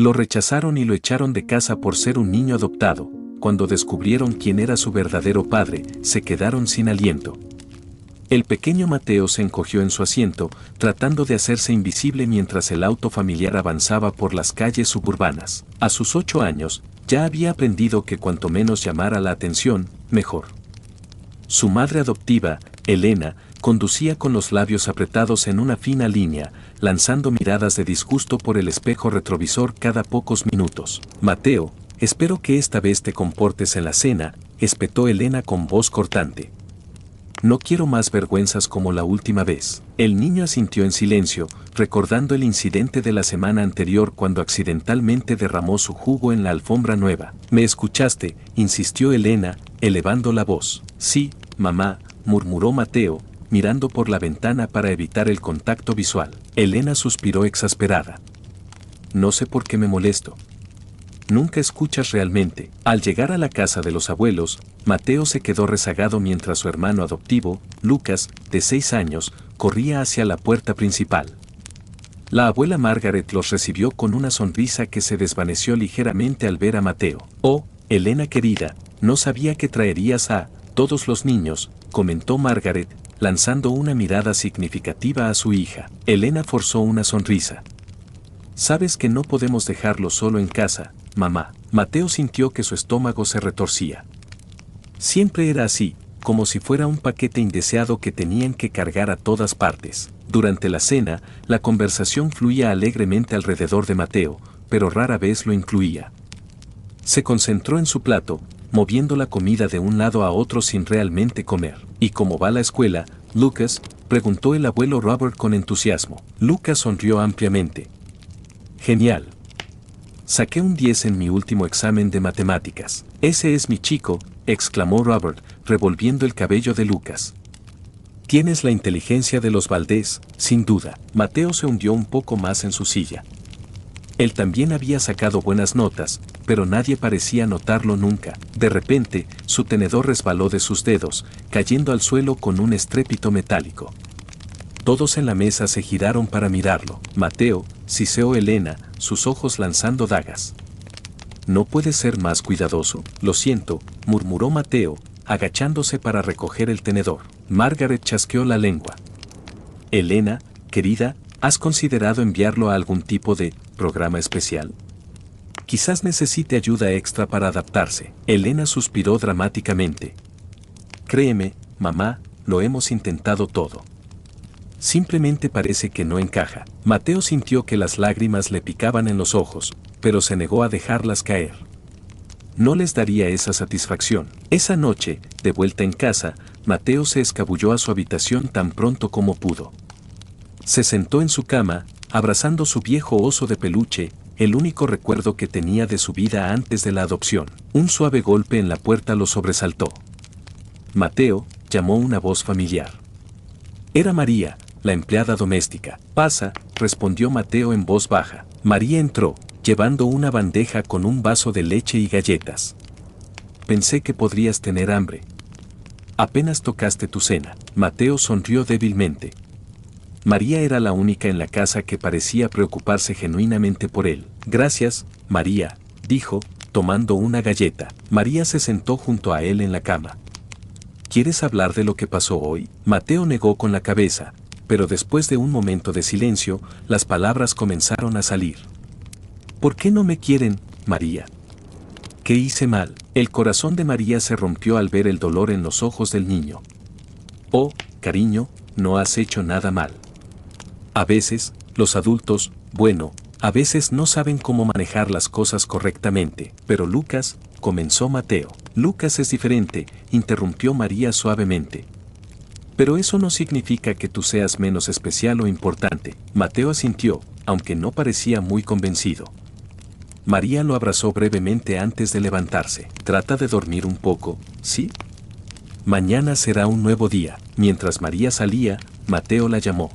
Lo rechazaron y lo echaron de casa por ser un niño adoptado. Cuando descubrieron quién era su verdadero padre, se quedaron sin aliento. El pequeño Mateo se encogió en su asiento, tratando de hacerse invisible mientras el auto familiar avanzaba por las calles suburbanas. A sus 8 años, ya había aprendido que cuanto menos llamara la atención, mejor. Su madre adoptiva, Elena, conducía con los labios apretados en una fina línea, lanzando miradas de disgusto por el espejo retrovisor cada pocos minutos. Mateo, espero que esta vez te comportes en la cena, espetó Elena con voz cortante. No quiero más vergüenzas como la última vez. El niño asintió en silencio, recordando el incidente de la semana anterior cuando accidentalmente derramó su jugo en la alfombra nueva. ¿Me escuchaste?, insistió Elena, elevando la voz. Sí, mamá, murmuró Mateo, mirando por la ventana para evitar el contacto visual. Elena suspiró exasperada. No sé por qué me molesto. Nunca escuchas realmente. Al llegar a la casa de los abuelos, Mateo se quedó rezagado mientras su hermano adoptivo, Lucas, de 6 años, corría hacia la puerta principal. La abuela Margaret los recibió con una sonrisa que se desvaneció ligeramente al ver a Mateo. Oh, Elena querida, no sabía que traerías a todos los niños, comentó Margaret, lanzando una mirada significativa a su hija. Elena forzó una sonrisa. Sabes que no podemos dejarlo solo en casa, mamá. Mateo sintió que su estómago se retorcía. Siempre era así, como si fuera un paquete indeseado que tenían que cargar a todas partes. Durante la cena, la conversación fluía alegremente alrededor de Mateo, pero rara vez lo incluía. Se concentró en su plato, moviendo la comida de un lado a otro sin realmente comer. ¿Y cómo va la escuela, Lucas?, preguntó el abuelo Robert con entusiasmo. Lucas sonrió ampliamente. Genial. Saqué un 10 en mi último examen de matemáticas. Ese es mi chico, exclamó Robert, revolviendo el cabello de Lucas. Tienes la inteligencia de los Valdés, sin duda. Mateo se hundió un poco más en su silla. Él también había sacado buenas notas, pero nadie parecía notarlo nunca. De repente, su tenedor resbaló de sus dedos, cayendo al suelo con un estrépito metálico. Todos en la mesa se giraron para mirarlo. Mateo, siseó Elena, sus ojos lanzando dagas. ¿No puedes ser más cuidadoso? Lo siento, murmuró Mateo, agachándose para recoger el tenedor. Margaret chasqueó la lengua. Elena, querida, ¿has considerado enviarlo a algún tipo de programa especial? Quizás necesite ayuda extra para adaptarse. Elena suspiró dramáticamente. Créeme, mamá, lo hemos intentado todo. Simplemente parece que no encaja. Mateo sintió que las lágrimas le picaban en los ojos, pero se negó a dejarlas caer. No les daría esa satisfacción. Esa noche, de vuelta en casa, Mateo se escabulló a su habitación tan pronto como pudo. Se sentó en su cama, abrazando su viejo oso de peluche, el único recuerdo que tenía de su vida antes de la adopción. Un suave golpe en la puerta lo sobresaltó. Mateo, llamó una voz familiar. Era María, la empleada doméstica. Pasa, respondió Mateo en voz baja. María entró, llevando una bandeja con un vaso de leche y galletas. Pensé que podrías tener hambre. Apenas tocaste tu cena. Mateo sonrió débilmente. María era la única en la casa que parecía preocuparse genuinamente por él. Gracias, María, dijo, tomando una galleta. María se sentó junto a él en la cama. ¿Quieres hablar de lo que pasó hoy? Mateo negó con la cabeza, pero después de un momento de silencio, las palabras comenzaron a salir. ¿Por qué no me quieren, María? ¿Qué hice mal? El corazón de María se rompió al ver el dolor en los ojos del niño. Oh, cariño, no has hecho nada mal. A veces, los adultos, bueno, a veces no saben cómo manejar las cosas correctamente. Pero Lucas, comenzó Mateo. Lucas es diferente, interrumpió María suavemente. Pero eso no significa que tú seas menos especial o importante. Mateo asintió, aunque no parecía muy convencido. María lo abrazó brevemente antes de levantarse. Trata de dormir un poco, ¿sí? Mañana será un nuevo día. Mientras María salía, Mateo la llamó.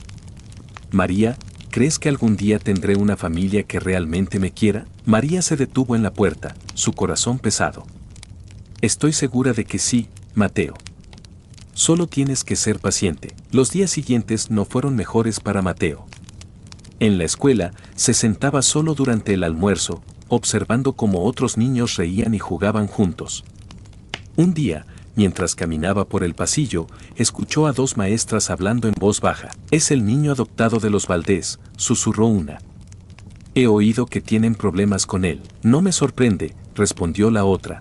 María, ¿crees que algún día tendré una familia que realmente me quiera? María se detuvo en la puerta, su corazón pesado. Estoy segura de que sí, Mateo. Solo tienes que ser paciente. Los días siguientes no fueron mejores para Mateo. En la escuela, se sentaba solo durante el almuerzo, observando cómo otros niños reían y jugaban juntos. Un día, mientras caminaba por el pasillo, escuchó a dos maestras hablando en voz baja. «Es el niño adoptado de los Valdés», susurró una. «He oído que tienen problemas con él». «No me sorprende», respondió la otra.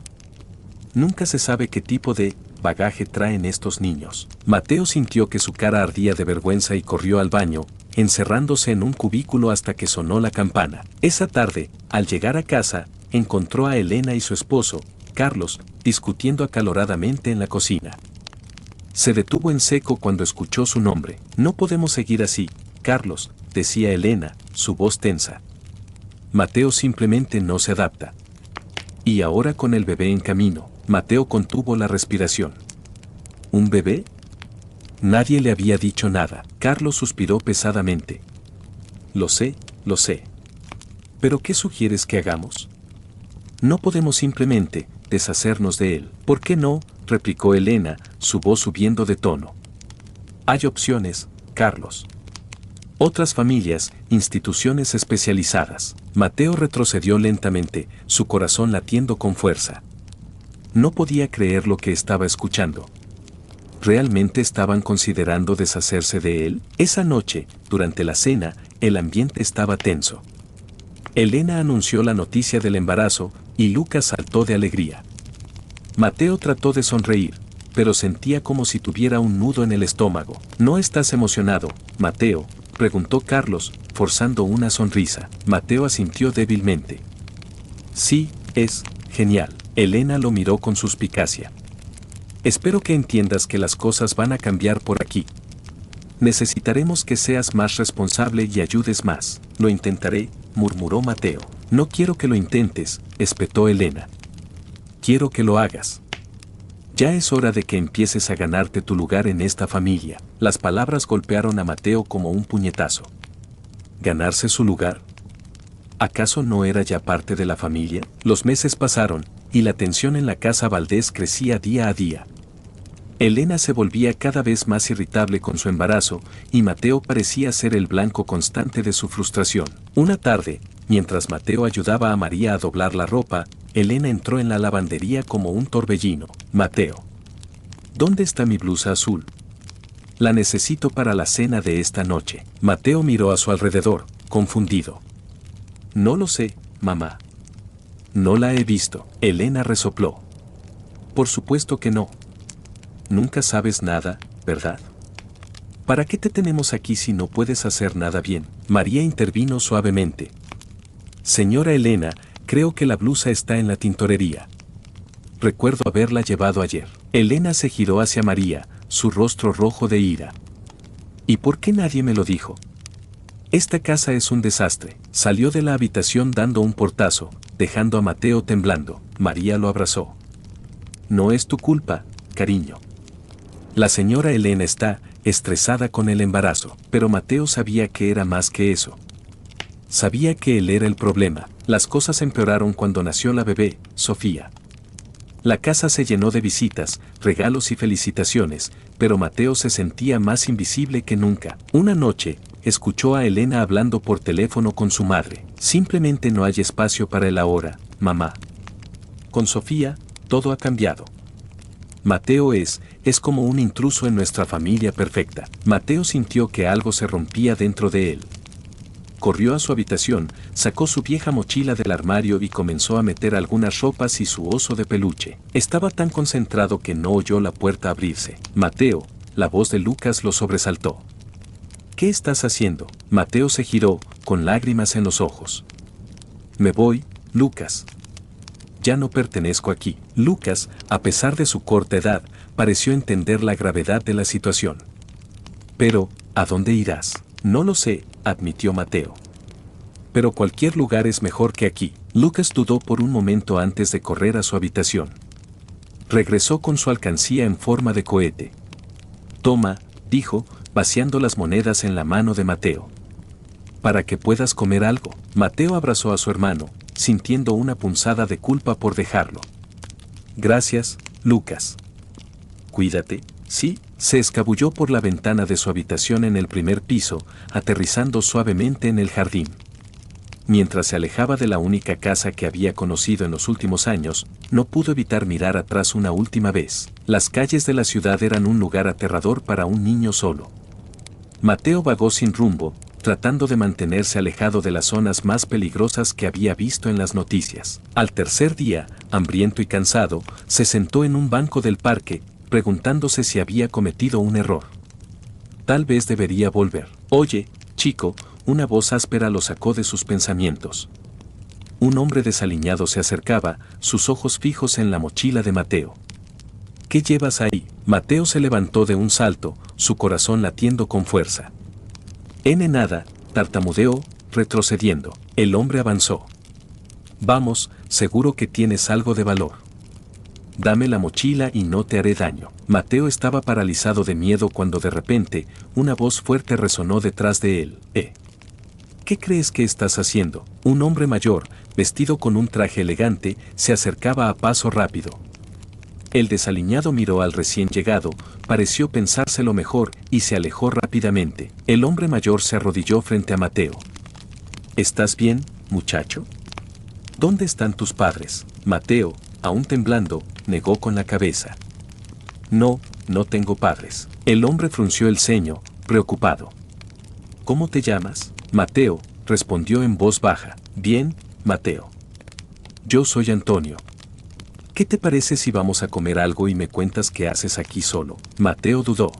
«Nunca se sabe qué tipo de bagaje traen estos niños». Mateo sintió que su cara ardía de vergüenza y corrió al baño, encerrándose en un cubículo hasta que sonó la campana. Esa tarde, al llegar a casa, encontró a Elena y su esposo, Carlos, discutiendo acaloradamente en la cocina. Se detuvo en seco cuando escuchó su nombre. «No podemos seguir así, Carlos», decía Elena, su voz tensa. «Mateo simplemente no se adapta». Y ahora con el bebé en camino, Mateo contuvo la respiración. ¿Un bebé? Nadie le había dicho nada. Carlos suspiró pesadamente. Lo sé. ¿Pero qué sugieres que hagamos? No podemos simplemente deshacernos de él. ¿Por qué no?, replicó Elena, su voz subiendo de tono. Hay opciones, Carlos. Otras familias, instituciones especializadas. Mateo retrocedió lentamente, su corazón latiendo con fuerza. No podía creer lo que estaba escuchando. ¿Realmente estaban considerando deshacerse de él? Esa noche, durante la cena, el ambiente estaba tenso. Elena anunció la noticia del embarazo, y Lucas saltó de alegría. Mateo trató de sonreír, pero sentía como si tuviera un nudo en el estómago. ¿No estás emocionado, Mateo?, preguntó Carlos, forzando una sonrisa. Mateo asintió débilmente. Sí, es genial. Elena lo miró con suspicacia. Espero que entiendas que las cosas van a cambiar por aquí. Necesitaremos que seas más responsable y ayudes más. Lo intentaré, murmuró Mateo. No quiero que lo intentes, espetó Elena. Quiero que lo hagas. Ya es hora de que empieces a ganarte tu lugar en esta familia. Las palabras golpearon a Mateo como un puñetazo. ¿Ganarse su lugar? ¿Acaso no era ya parte de la familia? Los meses pasaron, y la tensión en la casa Valdés crecía día a día. Elena se volvía cada vez más irritable con su embarazo, y Mateo parecía ser el blanco constante de su frustración. Una tarde, mientras Mateo ayudaba a María a doblar la ropa, Elena entró en la lavandería como un torbellino. Mateo. ¿Dónde está mi blusa azul? La necesito para la cena de esta noche. Mateo miró a su alrededor, confundido. No lo sé, mamá. No la he visto. Elena resopló. Por supuesto que no. Nunca sabes nada, ¿verdad? ¿Para qué te tenemos aquí si no puedes hacer nada bien? María intervino suavemente. Señora Elena, creo que la blusa está en la tintorería. Recuerdo haberla llevado ayer. Elena se giró hacia María, su rostro rojo de ira. ¿Y por qué nadie me lo dijo? Esta casa es un desastre. Salió de la habitación dando un portazo, dejando a Mateo temblando. María lo abrazó. No es tu culpa, cariño. La señora Elena está estresada con el embarazo, pero Mateo sabía que era más que eso. Sabía que él era el problema. Las cosas empeoraron cuando nació la bebé, Sofía. La casa se llenó de visitas, regalos y felicitaciones, pero Mateo se sentía más invisible que nunca. Una noche, escuchó a Elena hablando por teléfono con su madre. Simplemente no hay espacio para él ahora, mamá. Con Sofía, todo ha cambiado. Mateo es como un intruso en nuestra familia perfecta. Mateo sintió que algo se rompía dentro de él. Corrió a su habitación, sacó su vieja mochila del armario y comenzó a meter algunas ropas y su oso de peluche. Estaba tan concentrado que no oyó la puerta abrirse. Mateo, la voz de Lucas lo sobresaltó. ¿Qué estás haciendo? Mateo se giró, con lágrimas en los ojos. Me voy, Lucas. Ya no pertenezco aquí. Lucas, a pesar de su corta edad, pareció entender la gravedad de la situación. Pero, ¿a dónde irás? No lo sé, admitió Mateo. Pero cualquier lugar es mejor que aquí. Lucas dudó por un momento antes de correr a su habitación. Regresó con su alcancía en forma de cohete. Toma, dijo, vaciando las monedas en la mano de Mateo. Para que puedas comer algo. Mateo abrazó a su hermano, sintiendo una punzada de culpa por dejarlo. Gracias, Lucas. Cuídate, ¿sí? Se escabulló por la ventana de su habitación en el primer piso, aterrizando suavemente en el jardín. Mientras se alejaba de la única casa que había conocido en los últimos años, no pudo evitar mirar atrás una última vez. Las calles de la ciudad eran un lugar aterrador para un niño solo. Mateo vagó sin rumbo, tratando de mantenerse alejado de las zonas más peligrosas que había visto en las noticias. Al tercer día, hambriento y cansado, se sentó en un banco del parque, preguntándose si había cometido un error. Tal vez debería volver. Oye, chico, una voz áspera lo sacó de sus pensamientos. Un hombre desaliñado se acercaba, sus ojos fijos en la mochila de Mateo. ¿Qué llevas ahí? Mateo se levantó de un salto, su corazón latiendo con fuerza. Nada, tartamudeó, retrocediendo. El hombre avanzó. Vamos, seguro que tienes algo de valor. Dame la mochila y no te haré daño. Mateo estaba paralizado de miedo cuando de repente, una voz fuerte resonó detrás de él. ¿Qué crees que estás haciendo? Un hombre mayor, vestido con un traje elegante, se acercaba a paso rápido. El desaliñado miró al recién llegado, pareció pensárselo mejor y se alejó rápidamente. El hombre mayor se arrodilló frente a Mateo. ¿Estás bien, muchacho? ¿Dónde están tus padres? Mateo, aún temblando, negó con la cabeza. No, no tengo padres. El hombre frunció el ceño, preocupado. ¿Cómo te llamas? Mateo, respondió en voz baja. Bien, Mateo. Yo soy Antonio. ¿Qué te parece si vamos a comer algo y me cuentas qué haces aquí solo? Mateo dudó.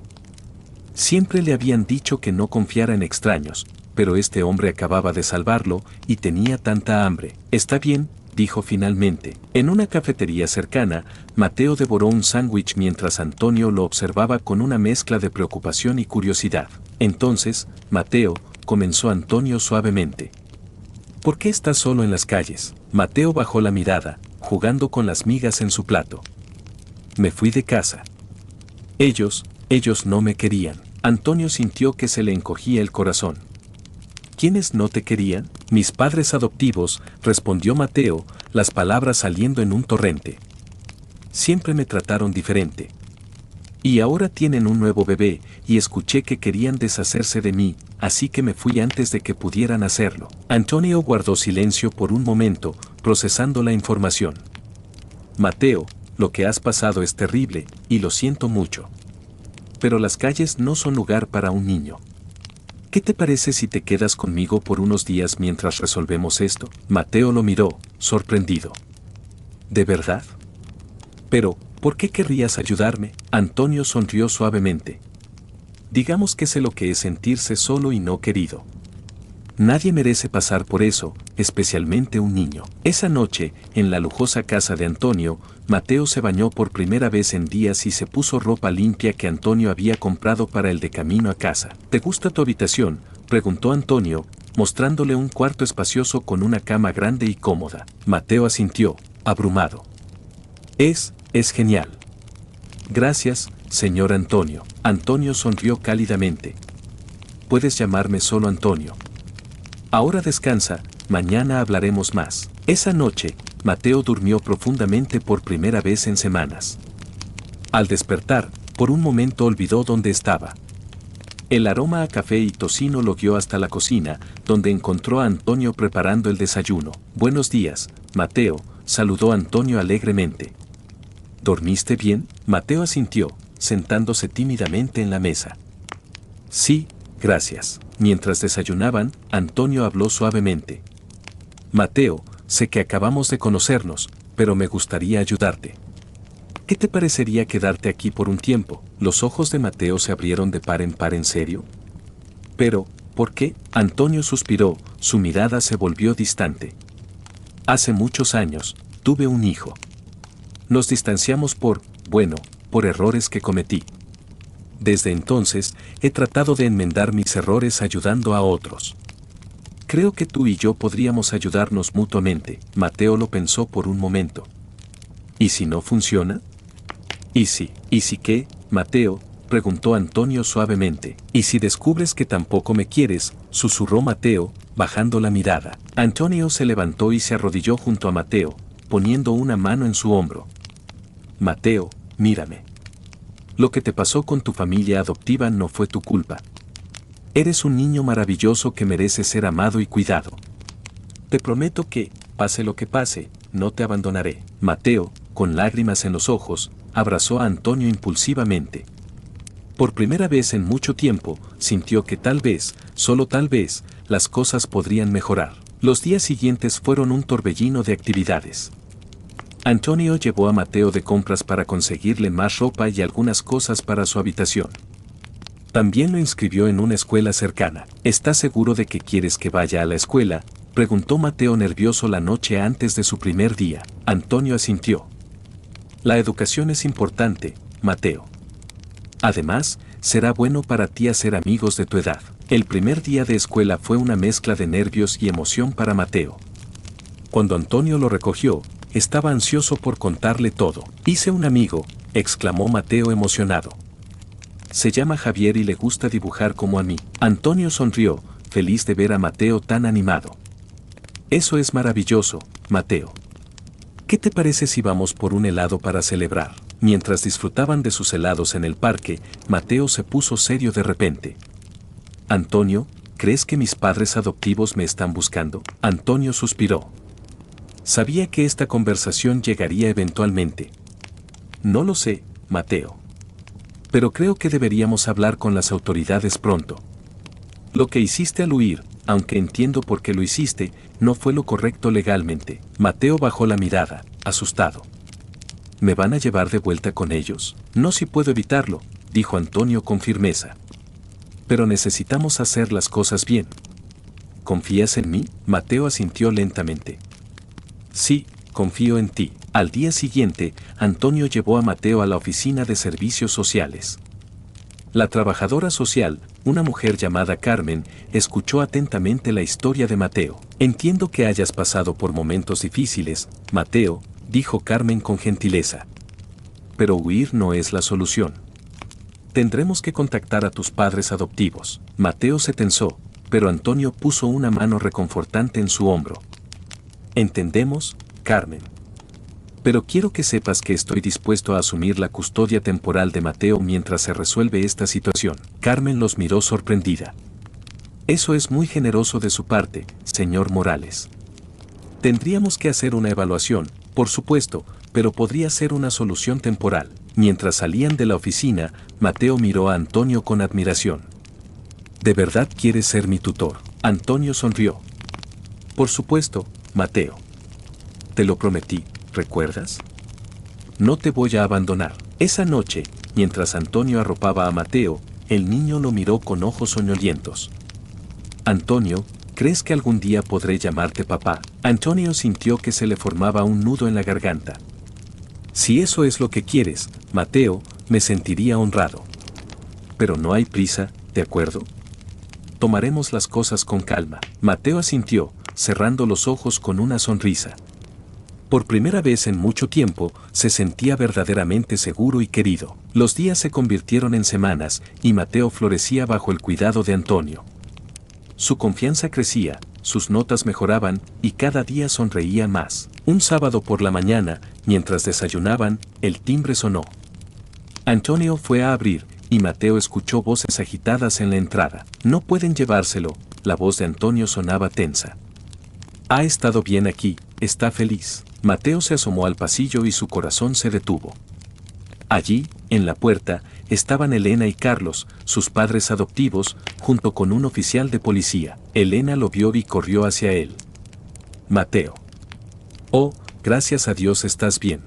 Siempre le habían dicho que no confiara en extraños, pero este hombre acababa de salvarlo y tenía tanta hambre. Está bien, dijo finalmente. En una cafetería cercana, Mateo devoró un sándwich mientras Antonio lo observaba con una mezcla de preocupación y curiosidad. Entonces, Mateo, comenzó Antonio suavemente. ¿Por qué estás solo en las calles? Mateo bajó la mirada, jugando con las migas en su plato. Me fui de casa. Ellos no me querían. Antonio sintió que se le encogía el corazón. ¿Quiénes no te querían? Mis padres adoptivos, respondió Mateo, las palabras saliendo en un torrente. Siempre me trataron diferente. Y ahora tienen un nuevo bebé, y escuché que querían deshacerse de mí, así que me fui antes de que pudieran hacerlo. Antonio guardó silencio por un momento, procesando la información. Mateo, lo que has pasado es terrible, y lo siento mucho. Pero las calles no son lugar para un niño. ¿Qué te parece si te quedas conmigo por unos días mientras resolvemos esto? Mateo lo miró, sorprendido. ¿De verdad? Pero, ¿por qué querrías ayudarme? Antonio sonrió suavemente. Digamos que sé lo que es sentirse solo y no querido. Nadie merece pasar por eso, especialmente un niño. Esa noche, en la lujosa casa de Antonio, Mateo se bañó por primera vez en días y se puso ropa limpia que Antonio había comprado para el de camino a casa. ¿Te gusta tu habitación?, preguntó Antonio, mostrándole un cuarto espacioso con una cama grande y cómoda. Mateo asintió, abrumado. Es genial. Gracias, señor Antonio. Antonio sonrió cálidamente. Puedes llamarme solo Antonio. Ahora descansa, mañana hablaremos más. Esa noche, Mateo durmió profundamente por primera vez en semanas. Al despertar, por un momento olvidó dónde estaba. El aroma a café y tocino lo guió hasta la cocina, donde encontró a Antonio preparando el desayuno. Buenos días, Mateo, saludó Antonio alegremente. ¿Dormiste bien? Mateo asintió, sentándose tímidamente en la mesa. Sí, gracias. Mientras desayunaban, Antonio habló suavemente. Mateo, sé que acabamos de conocernos, pero me gustaría ayudarte. ¿Qué te parecería quedarte aquí por un tiempo? Los ojos de Mateo se abrieron de par en serio. Pero, ¿por qué? Antonio suspiró, su mirada se volvió distante. Hace muchos años, tuve un hijo. Nos distanciamos por errores que cometí. Desde entonces, he tratado de enmendar mis errores ayudando a otros. Creo que tú y yo podríamos ayudarnos mutuamente. Mateo lo pensó por un momento. ¿Y si no funciona? ¿Y si qué, Mateo?, preguntó Antonio suavemente. ¿Y si descubres que tampoco me quieres?, susurró Mateo, bajando la mirada. Antonio se levantó y se arrodilló junto a Mateo, poniendo una mano en su hombro. Mateo, mírame. Lo que te pasó con tu familia adoptiva no fue tu culpa. Eres un niño maravilloso que merece ser amado y cuidado. Te prometo que, pase lo que pase, no te abandonaré. Mateo, con lágrimas en los ojos, abrazó a Antonio impulsivamente. Por primera vez en mucho tiempo, sintió que tal vez, solo tal vez, las cosas podrían mejorar. Los días siguientes fueron un torbellino de actividades. Antonio llevó a Mateo de compras para conseguirle más ropa y algunas cosas para su habitación. También lo inscribió en una escuela cercana. ¿Estás seguro de que quieres que vaya a la escuela?, preguntó Mateo nervioso la noche antes de su primer día. Antonio asintió. La educación es importante, Mateo. Además, será bueno para ti hacer amigos de tu edad. El primer día de escuela fue una mezcla de nervios y emoción para Mateo. Cuando Antonio lo recogió, estaba ansioso por contarle todo. Hice un amigo, exclamó Mateo emocionado. Se llama Javier y le gusta dibujar como a mí. Antonio sonrió, feliz de ver a Mateo tan animado. Eso es maravilloso, Mateo. ¿Qué te parece si vamos por un helado para celebrar? Mientras disfrutaban de sus helados en el parque, Mateo se puso serio de repente. Antonio, ¿crees que mis padres adoptivos me están buscando? Antonio suspiró. Sabía que esta conversación llegaría eventualmente. No lo sé, Mateo. Pero creo que deberíamos hablar con las autoridades pronto. Lo que hiciste al huir, aunque entiendo por qué lo hiciste, no fue lo correcto legalmente. Mateo bajó la mirada, asustado. ¿Me van a llevar de vuelta con ellos? No, si puedo evitarlo, dijo Antonio con firmeza. Pero necesitamos hacer las cosas bien. ¿Confías en mí? Mateo asintió lentamente. Sí, confío en ti. Al día siguiente, Antonio llevó a Mateo a la oficina de servicios sociales. La trabajadora social, una mujer llamada Carmen, escuchó atentamente la historia de Mateo. Entiendo que hayas pasado por momentos difíciles, Mateo, dijo Carmen con gentileza. Pero huir no es la solución. Tendremos que contactar a tus padres adoptivos. Mateo se tensó, pero Antonio puso una mano reconfortante en su hombro. Entendemos, Carmen. Pero quiero que sepas que estoy dispuesto a asumir la custodia temporal de Mateo mientras se resuelve esta situación. Carmen los miró sorprendida. Eso es muy generoso de su parte, señor Morales. Tendríamos que hacer una evaluación, por supuesto, pero podría ser una solución temporal. Mientras salían de la oficina, Mateo miró a Antonio con admiración. ¿De verdad quieres ser mi tutor? Antonio sonrió. Por supuesto, Mateo. Te lo prometí, ¿recuerdas? No te voy a abandonar. Esa noche, mientras Antonio arropaba a Mateo, el niño lo miró con ojos soñolientos. Antonio, ¿crees que algún día podré llamarte papá? Antonio sintió que se le formaba un nudo en la garganta. Si eso es lo que quieres, Mateo, me sentiría honrado. Pero no hay prisa, ¿de acuerdo? Tomaremos las cosas con calma. Mateo asintió, cerrando los ojos con una sonrisa. Por primera vez en mucho tiempo, se sentía verdaderamente seguro y querido. Los días se convirtieron en semanas, y Mateo florecía bajo el cuidado de Antonio. Su confianza crecía, sus notas mejoraban, y cada día sonreía más. Un sábado por la mañana, mientras desayunaban, el timbre sonó. Antonio fue a abrir, y Mateo escuchó voces agitadas en la entrada. No pueden llevárselo, la voz de Antonio sonaba tensa. Ha estado bien aquí, está feliz. Mateo se asomó al pasillo y su corazón se detuvo. Allí, en la puerta, estaban Elena y Carlos, sus padres adoptivos, junto con un oficial de policía. Elena lo vio y corrió hacia él. Mateo. Oh, gracias a Dios estás bien.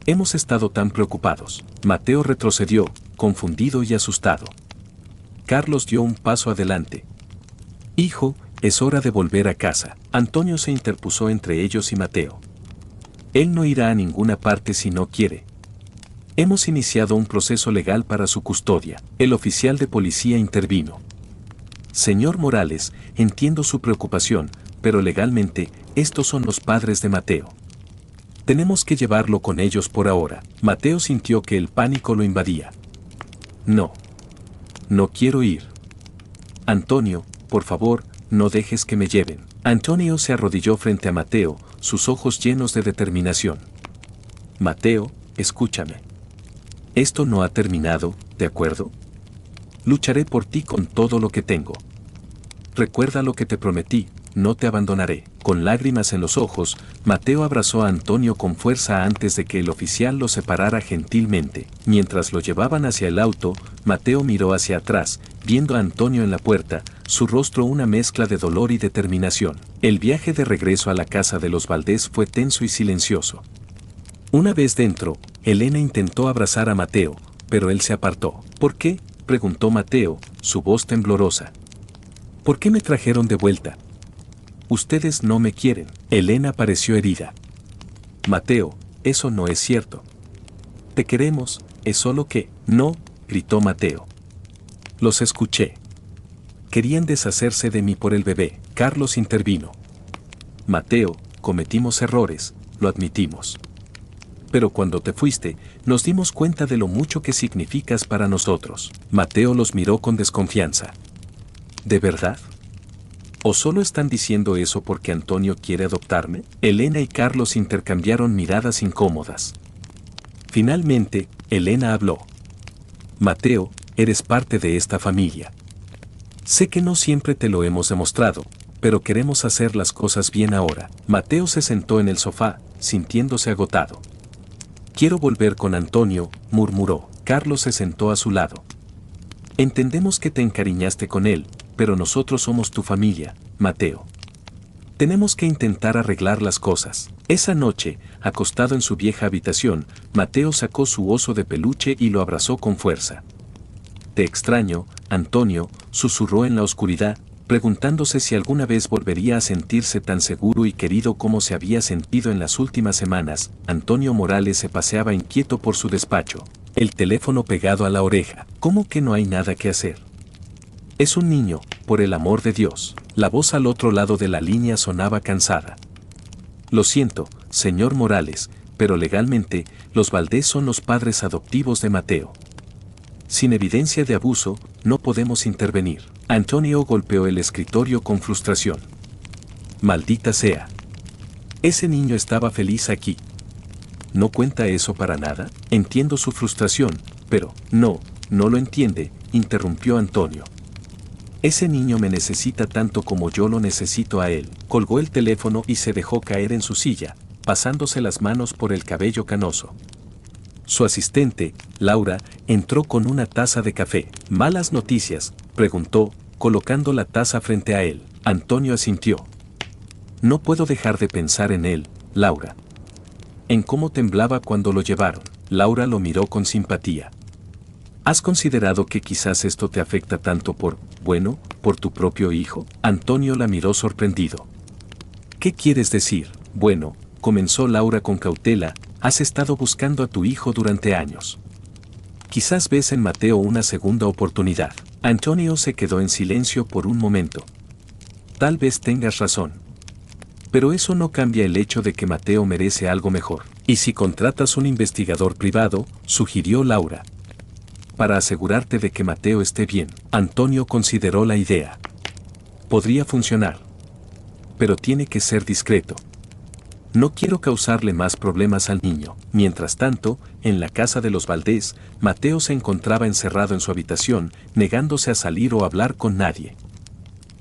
Hemos estado tan preocupados. Mateo retrocedió, confundido y asustado. Carlos dio un paso adelante. Hijo, es hora de volver a casa. Antonio se interpuso entre ellos y Mateo. Él no irá a ninguna parte si no quiere. Hemos iniciado un proceso legal para su custodia. El oficial de policía intervino. Señor Morales, entiendo su preocupación, pero legalmente, estos son los padres de Mateo. Tenemos que llevarlo con ellos por ahora. Mateo sintió que el pánico lo invadía. No. No quiero ir. Antonio, por favor, no dejes que me lleven. Antonio se arrodilló frente a Mateo, sus ojos llenos de determinación. Mateo, escúchame. Esto no ha terminado, ¿de acuerdo? Lucharé por ti con todo lo que tengo. Recuerda lo que te prometí, no te abandonaré. Con lágrimas en los ojos, Mateo abrazó a Antonio con fuerza antes de que el oficial lo separara gentilmente. Mientras lo llevaban hacia el auto, Mateo miró hacia atrás, viendo a Antonio en la puerta, su rostro una mezcla de dolor y determinación. El viaje de regreso a la casa de los Valdés fue tenso y silencioso. Una vez dentro, Elena intentó abrazar a Mateo, pero él se apartó. ¿Por qué?, preguntó Mateo, su voz temblorosa. ¿Por qué me trajeron de vuelta? Ustedes no me quieren. Elena pareció herida. Mateo, eso no es cierto. Te queremos, es solo que... No, gritó Mateo. Los escuché. Querían deshacerse de mí por el bebé. Carlos intervino. Mateo, cometimos errores, lo admitimos. Pero cuando te fuiste, nos dimos cuenta de lo mucho que significas para nosotros. Mateo los miró con desconfianza. ¿De verdad? ¿O solo están diciendo eso porque Antonio quiere adoptarme? Elena y Carlos intercambiaron miradas incómodas. Finalmente, Elena habló. Mateo, eres parte de esta familia. Sé que no siempre te lo hemos demostrado, pero queremos hacer las cosas bien ahora. Mateo se sentó en el sofá, sintiéndose agotado. Quiero volver con Antonio, murmuró. Carlos se sentó a su lado. Entendemos que te encariñaste con él, pero nosotros somos tu familia, Mateo. Tenemos que intentar arreglar las cosas. Esa noche, acostado en su vieja habitación, Mateo sacó su oso de peluche y lo abrazó con fuerza. Te extraño, Antonio, susurró en la oscuridad, preguntándose si alguna vez volvería a sentirse tan seguro y querido como se había sentido en las últimas semanas. Antonio Morales se paseaba inquieto por su despacho, el teléfono pegado a la oreja. ¿Cómo que no hay nada que hacer? Es un niño, por el amor de Dios. La voz al otro lado de la línea sonaba cansada. Lo siento, señor Morales, pero legalmente, los Valdés son los padres adoptivos de Mateo. Sin evidencia de abuso, no podemos intervenir. Antonio golpeó el escritorio con frustración. Maldita sea. Ese niño estaba feliz aquí. ¿No cuenta eso para nada? Entiendo su frustración, pero, no lo entiende, interrumpió Antonio. Ese niño me necesita tanto como yo lo necesito a él. Colgó el teléfono y se dejó caer en su silla, pasándose las manos por el cabello canoso. Su asistente, Laura, entró con una taza de café. ¿Malas noticias?, preguntó, colocando la taza frente a él. Antonio asintió. No puedo dejar de pensar en él, Laura. En cómo temblaba cuando lo llevaron. Laura lo miró con simpatía. ¿Has considerado que quizás esto te afecta tanto por tu propio hijo? Antonio la miró sorprendido. ¿Qué quieres decir? Bueno, comenzó Laura con cautela, has estado buscando a tu hijo durante años. Quizás ves en Mateo una segunda oportunidad. Antonio se quedó en silencio por un momento. Tal vez tengas razón. Pero eso no cambia el hecho de que Mateo merece algo mejor. ¿Y si contratas un investigador privado?, sugirió Laura. Para asegurarte de que Mateo esté bien. Antonio consideró la idea. Podría funcionar. Pero tiene que ser discreto. No quiero causarle más problemas al niño. Mientras tanto, en la casa de los Valdés, Mateo se encontraba encerrado en su habitación, negándose a salir o hablar con nadie.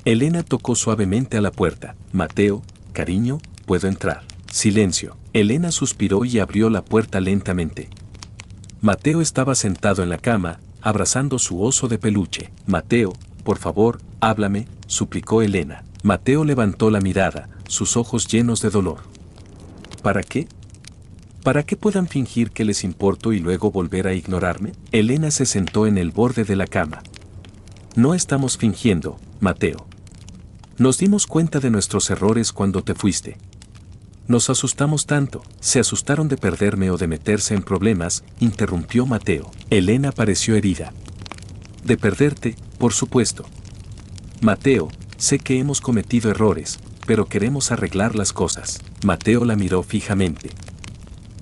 Elena tocó suavemente a la puerta. Mateo, cariño, ¿puedo entrar? Silencio. Elena suspiró y abrió la puerta lentamente. Mateo estaba sentado en la cama, abrazando su oso de peluche. Mateo, por favor, háblame, suplicó Elena. Mateo levantó la mirada, sus ojos llenos de dolor. ¿Para qué? ¿Para qué puedan fingir que les importo y luego volver a ignorarme? Elena se sentó en el borde de la cama. No estamos fingiendo, Mateo. Nos dimos cuenta de nuestros errores cuando te fuiste. Nos asustamos tanto. Se asustaron de perderme o de meterse en problemas, interrumpió Mateo. Elena pareció herida. De perderte, por supuesto. Mateo, sé que hemos cometido errores, pero queremos arreglar las cosas. Mateo la miró fijamente.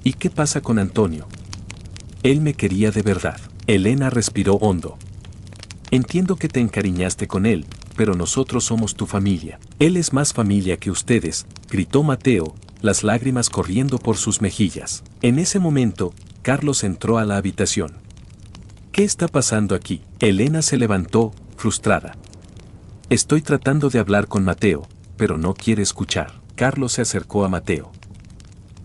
¿Y qué pasa con Antonio? Él me quería de verdad. Elena respiró hondo. Entiendo que te encariñaste con él, pero nosotros somos tu familia. Él es más familia que ustedes, gritó Mateo, las lágrimas corriendo por sus mejillas. En ese momento, Carlos entró a la habitación. ¿Qué está pasando aquí? Elena se levantó, frustrada. Estoy tratando de hablar con Mateo, pero no quiere escuchar. Carlos se acercó a Mateo.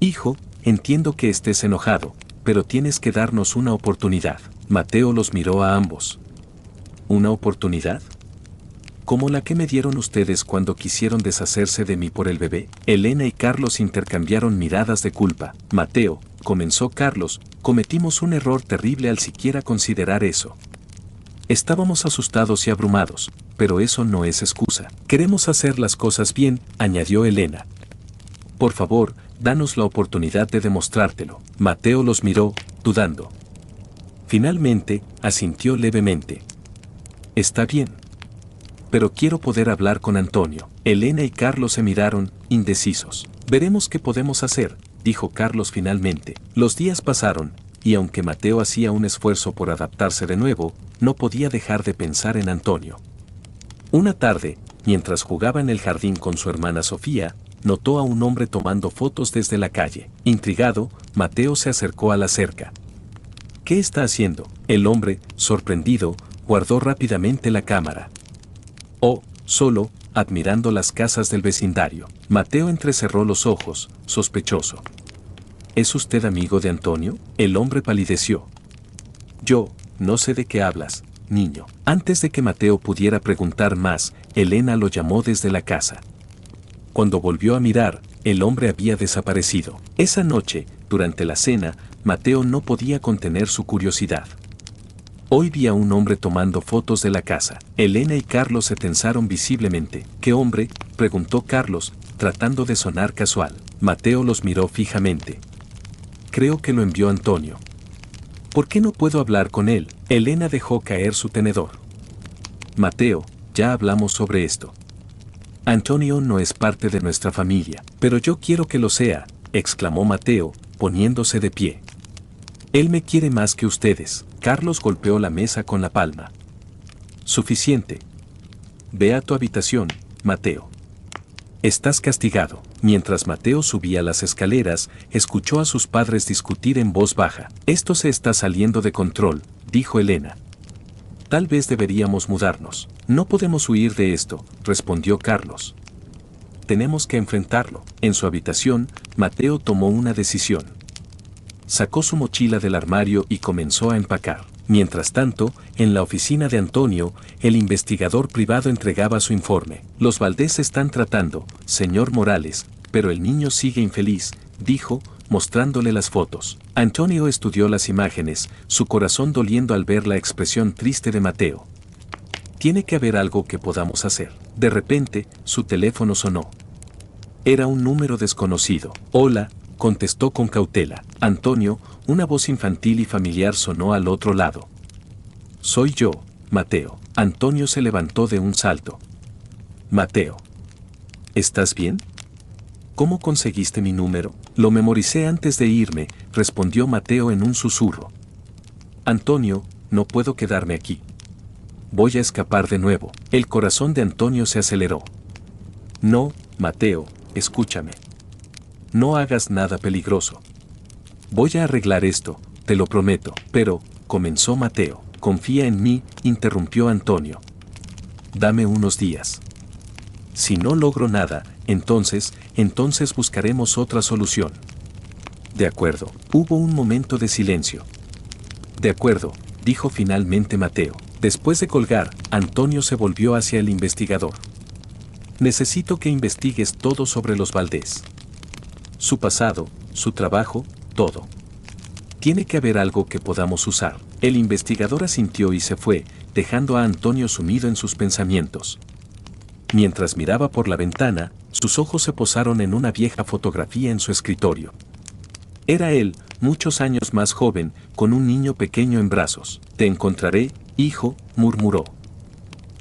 Hijo, entiendo que estés enojado, pero tienes que darnos una oportunidad. Mateo los miró a ambos. ¿Una oportunidad? ¿Como la que me dieron ustedes cuando quisieron deshacerse de mí por el bebé? Elena y Carlos intercambiaron miradas de culpa. Mateo, comenzó Carlos, cometimos un error terrible al siquiera considerar eso. Estábamos asustados y abrumados, pero eso no es excusa. Queremos hacer las cosas bien, añadió Elena. Por favor, danos la oportunidad de demostrártelo. Mateo los miró, dudando. Finalmente, asintió levemente. Está bien. Pero quiero poder hablar con Antonio. Elena y Carlos se miraron, indecisos. Veremos qué podemos hacer, dijo Carlos finalmente. Los días pasaron, y aunque Mateo hacía un esfuerzo por adaptarse de nuevo, no podía dejar de pensar en Antonio. Una tarde, mientras jugaba en el jardín con su hermana Sofía, notó a un hombre tomando fotos desde la calle. Intrigado, Mateo se acercó a la cerca. ¿Qué está haciendo? El hombre, sorprendido, guardó rápidamente la cámara. Oh, solo, admirando las casas del vecindario. Mateo entrecerró los ojos, sospechoso. ¿Es usted amigo de Antonio? El hombre palideció. Yo, no sé de qué hablas, niño. Antes de que Mateo pudiera preguntar más, Elena lo llamó desde la casa. Cuando volvió a mirar, el hombre había desaparecido. Esa noche, durante la cena, Mateo no podía contener su curiosidad. Hoy vi a un hombre tomando fotos de la casa. Elena y Carlos se tensaron visiblemente. ¿Qué hombre?, preguntó Carlos, tratando de sonar casual. Mateo los miró fijamente. Creo que lo envió Antonio. ¿Por qué no puedo hablar con él? Elena dejó caer su tenedor. Mateo, ya hablamos sobre esto. Antonio no es parte de nuestra familia, pero yo quiero que lo sea, exclamó Mateo, poniéndose de pie. Él me quiere más que ustedes. Carlos golpeó la mesa con la palma. Suficiente. Ve a tu habitación, Mateo. Estás castigado. Mientras Mateo subía las escaleras, escuchó a sus padres discutir en voz baja. Esto se está saliendo de control, dijo Elena. Tal vez deberíamos mudarnos. No podemos huir de esto, respondió Carlos. Tenemos que enfrentarlo. En su habitación, Mateo tomó una decisión. Sacó su mochila del armario y comenzó a empacar. Mientras tanto, en la oficina de Antonio, el investigador privado entregaba su informe. Los Valdés están tratando, señor Morales, pero el niño sigue infeliz, dijo, mostrándole las fotos. Antonio estudió las imágenes, su corazón doliendo al ver la expresión triste de Mateo. Tiene que haber algo que podamos hacer. De repente, su teléfono sonó. Era un número desconocido. Hola, contestó con cautela. Antonio, una voz infantil y familiar sonó al otro lado. Soy yo, Mateo. Antonio se levantó de un salto. Mateo. ¿Estás bien? ¿Cómo conseguiste mi número? Lo memoricé antes de irme, respondió Mateo en un susurro. Antonio, no puedo quedarme aquí. Voy a escapar de nuevo. El corazón de Antonio se aceleró. No, Mateo, escúchame. No hagas nada peligroso. Voy a arreglar esto, te lo prometo. Pero, comenzó Mateo. Confía en mí, interrumpió Antonio. Dame unos días. Si no logro nada, entonces buscaremos otra solución. De acuerdo. Hubo un momento de silencio. De acuerdo, dijo finalmente Mateo. Después de colgar, Antonio se volvió hacia el investigador. Necesito que investigues todo sobre los Valdés. Su pasado, su trabajo, todo. Tiene que haber algo que podamos usar. El investigador asintió y se fue, dejando a Antonio sumido en sus pensamientos. Mientras miraba por la ventana, sus ojos se posaron en una vieja fotografía en su escritorio. Era él, muchos años más joven, con un niño pequeño en brazos. Te encontraré, hijo, murmuró.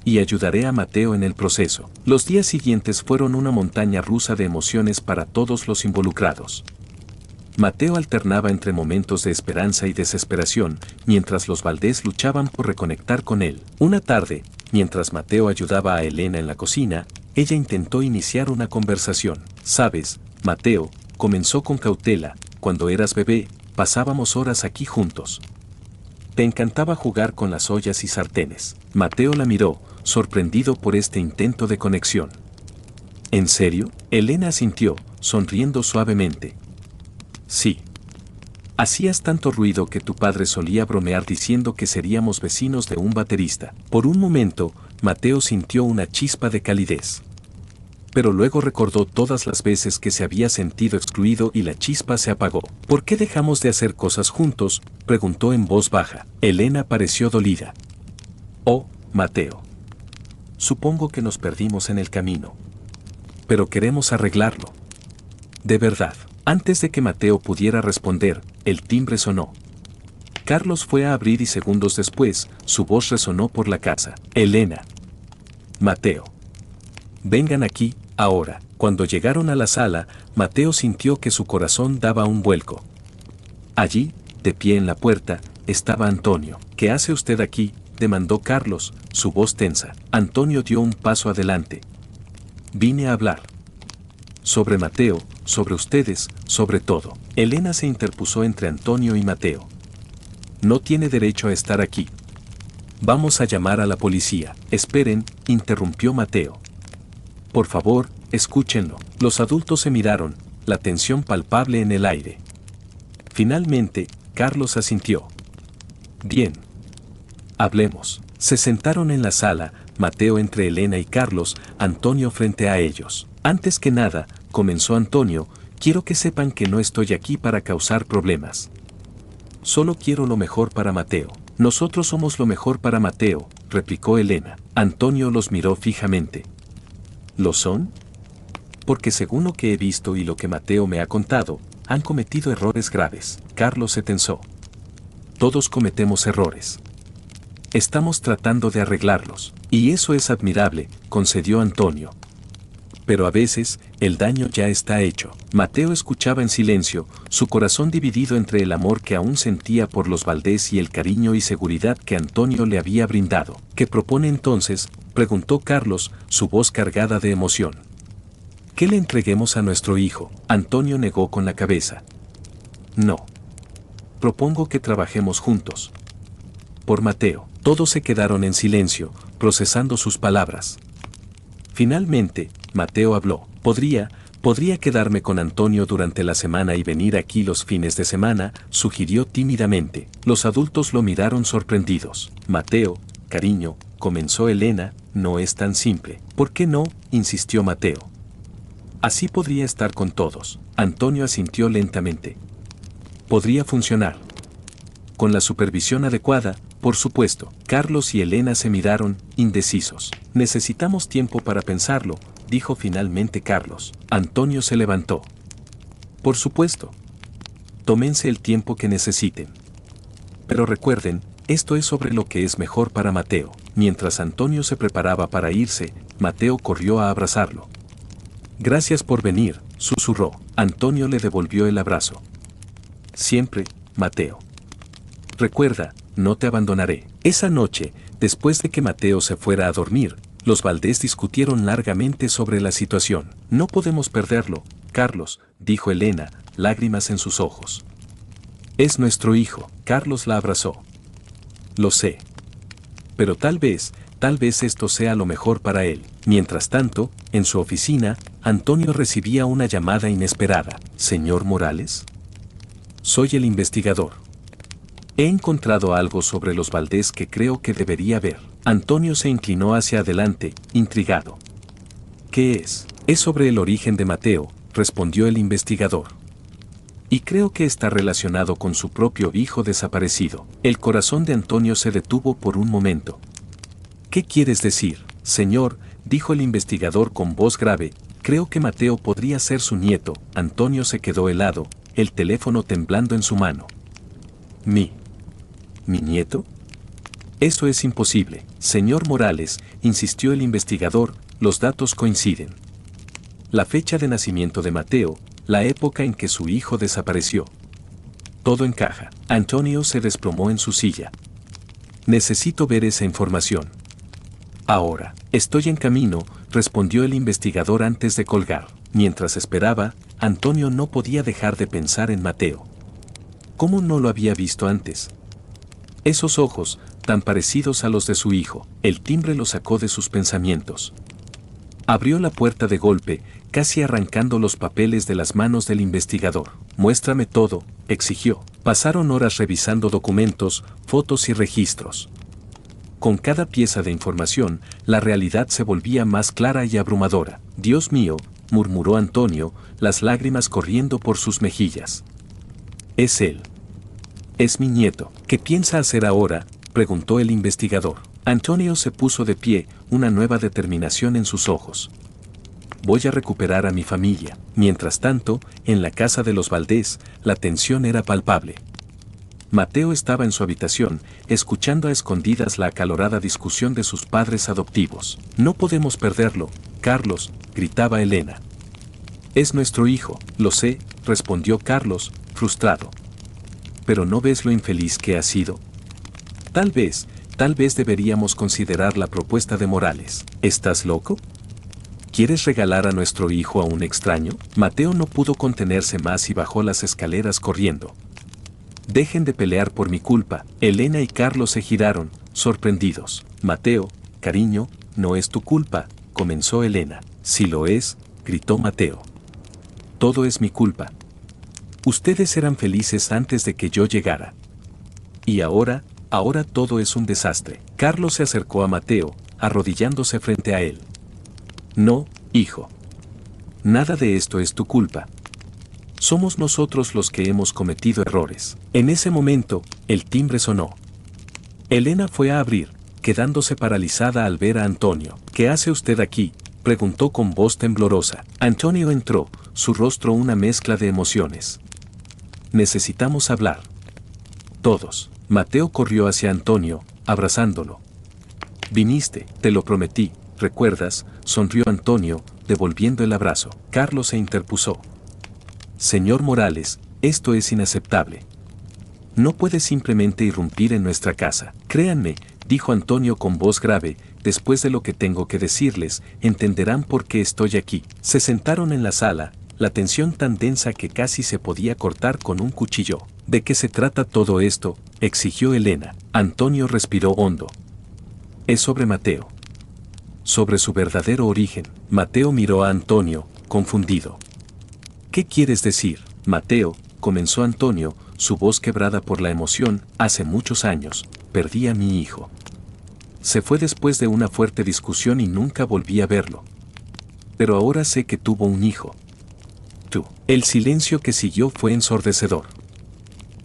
Y ayudaré a Mateo en el proceso. Los días siguientes fueron una montaña rusa de emociones para todos los involucrados. Mateo alternaba entre momentos de esperanza y desesperación, mientras los Valdés luchaban por reconectar con él. Una tarde, mientras Mateo ayudaba a Elena en la cocina, ella intentó iniciar una conversación. Sabes, Mateo, comenzó con cautela, cuando eras bebé, pasábamos horas aquí juntos. Te encantaba jugar con las ollas y sartenes. Mateo la miró, sorprendido por este intento de conexión. ¿En serio? Elena asintió, sonriendo suavemente. Sí. Hacías tanto ruido que tu padre solía bromear diciendo que seríamos vecinos de un baterista. Por un momento, Mateo sintió una chispa de calidez. Pero luego recordó todas las veces que se había sentido excluido y la chispa se apagó. ¿Por qué dejamos de hacer cosas juntos?, preguntó en voz baja. Elena pareció dolida. Oh, Mateo. Supongo que nos perdimos en el camino. Pero queremos arreglarlo. De verdad. Antes de que Mateo pudiera responder, el timbre sonó. Carlos fue a abrir y segundos después, su voz resonó por la casa. Elena. Mateo. Vengan aquí, ahora. Cuando llegaron a la sala, Mateo sintió que su corazón daba un vuelco. Allí, de pie en la puerta, estaba Antonio. ¿Qué hace usted aquí?, demandó Carlos, su voz tensa. Antonio dio un paso adelante. Vine a hablar. Sobre Mateo, sobre ustedes, sobre todo. Elena se interpuso entre Antonio y Mateo. No tiene derecho a estar aquí. Vamos a llamar a la policía. Esperen, interrumpió Mateo. Por favor, escúchenlo. Los adultos se miraron, la tensión palpable en el aire. Finalmente, Carlos asintió. Bien. Hablemos. Se sentaron en la sala, Mateo entre Elena y Carlos, Antonio frente a ellos. Antes que nada, comenzó Antonio, quiero que sepan que no estoy aquí para causar problemas. Solo quiero lo mejor para Mateo. Nosotros somos lo mejor para Mateo, replicó Elena. Antonio los miró fijamente. ¿Lo son? Porque según lo que he visto y lo que Mateo me ha contado, han cometido errores graves. Carlos se tensó. Todos cometemos errores. Estamos tratando de arreglarlos. Y eso es admirable, concedió Antonio. Pero a veces, el daño ya está hecho. Mateo escuchaba en silencio, su corazón dividido entre el amor que aún sentía por los Valdés y el cariño y seguridad que Antonio le había brindado. ¿Qué propone entonces?, preguntó Carlos, su voz cargada de emoción. ¿Que le entreguemos a nuestro hijo? Antonio negó con la cabeza. No. Propongo que trabajemos juntos. Por Mateo. Todos se quedaron en silencio, procesando sus palabras. Finalmente, Mateo habló. Podría quedarme con Antonio durante la semana y venir aquí los fines de semana, sugirió tímidamente. Los adultos lo miraron sorprendidos. Mateo, cariño, comenzó Elena, no es tan simple. ¿Por qué no?, insistió Mateo. Así podría estar con todos. Antonio asintió lentamente. Podría funcionar. Con la supervisión adecuada, por supuesto. Carlos y Elena se miraron, indecisos. Necesitamos tiempo para pensarlo, dijo finalmente Carlos. Antonio se levantó. Por supuesto. Tómense el tiempo que necesiten. Pero recuerden, esto es sobre lo que es mejor para Mateo. Mientras Antonio se preparaba para irse, Mateo corrió a abrazarlo. Gracias por venir, susurró. Antonio le devolvió el abrazo. Siempre, Mateo. Recuerda, no te abandonaré. Esa noche, después de que Mateo se fuera a dormir, los Valdés discutieron largamente sobre la situación. No podemos perderlo, Carlos, dijo Elena, lágrimas en sus ojos. Es nuestro hijo. Carlos la abrazó. Lo sé. Pero tal vez esto sea lo mejor para él. Mientras tanto, en su oficina, Antonio recibía una llamada inesperada. ¿Señor Morales? Soy el investigador. He encontrado algo sobre los Valdés que creo que debería ver. Antonio se inclinó hacia adelante, intrigado. ¿Qué es? Es sobre el origen de Mateo, respondió el investigador. Y creo que está relacionado con su propio hijo desaparecido. El corazón de Antonio se detuvo por un momento. ¿Qué quieres decir, señor?, dijo el investigador con voz grave. Creo que Mateo podría ser su nieto. Antonio se quedó helado, el teléfono temblando en su mano. ¿Mi nieto? Eso es imposible, señor Morales, insistió el investigador, los datos coinciden. La fecha de nacimiento de Mateo, la época en que su hijo desapareció. Todo encaja. Antonio se desplomó en su silla. Necesito ver esa información. Ahora, estoy en camino, respondió el investigador antes de colgar. Mientras esperaba, Antonio no podía dejar de pensar en Mateo. ¿Cómo no lo había visto antes? Esos ojos, tan parecidos a los de su hijo, el timbre lo sacó de sus pensamientos. Abrió la puerta de golpe, casi arrancando los papeles de las manos del investigador. Muéstrame todo, exigió. Pasaron horas revisando documentos, fotos y registros. Con cada pieza de información, la realidad se volvía más clara y abrumadora. Dios mío, murmuró Antonio, las lágrimas corriendo por sus mejillas. Es él. Es mi nieto. ¿Qué piensa hacer ahora?, preguntó el investigador. Antonio se puso de pie, una nueva determinación en sus ojos. Voy a recuperar a mi familia. Mientras tanto, en la casa de los Valdés, la tensión era palpable. Mateo estaba en su habitación, escuchando a escondidas la acalorada discusión de sus padres adoptivos. No podemos perderlo, Carlos, gritaba Elena. Es nuestro hijo, lo sé, respondió Carlos, frustrado. Pero ¿no ves lo infeliz que ha sido? Tal vez deberíamos considerar la propuesta de Morales. ¿Estás loco? ¿Quieres regalar a nuestro hijo a un extraño? Mateo no pudo contenerse más y bajó las escaleras corriendo. Dejen de pelear por mi culpa. Elena y Carlos se giraron, sorprendidos. Mateo, cariño, no es tu culpa, comenzó Elena. Si lo es, gritó Mateo. Todo es mi culpa. Ustedes eran felices antes de que yo llegara. Y ahora todo es un desastre. Carlos se acercó a Mateo, arrodillándose frente a él. No, hijo. Nada de esto es tu culpa. Somos nosotros los que hemos cometido errores. En ese momento, el timbre sonó. Elena fue a abrir, quedándose paralizada al ver a Antonio. ¿Qué hace usted aquí?, preguntó con voz temblorosa. Antonio entró, su rostro una mezcla de emociones. Necesitamos hablar. Todos. Mateo corrió hacia Antonio, abrazándolo. Viniste, te lo prometí, ¿recuerdas?, sonrió Antonio, devolviendo el abrazo. Carlos se interpuso. Señor Morales, esto es inaceptable. No puede simplemente irrumpir en nuestra casa. Créanme, dijo Antonio con voz grave, después de lo que tengo que decirles, entenderán por qué estoy aquí. Se sentaron en la sala, la tensión tan densa que casi se podía cortar con un cuchillo. ¿De qué se trata todo esto?, exigió Elena. Antonio respiró hondo. Es sobre Mateo. Sobre su verdadero origen. Mateo miró a Antonio, confundido. ¿Qué quieres decir, Mateo?, comenzó Antonio, su voz quebrada por la emoción. Hace muchos años, perdí a mi hijo. Se fue después de una fuerte discusión y nunca volví a verlo. Pero ahora sé que tuvo un hijo. Tú. El silencio que siguió fue ensordecedor.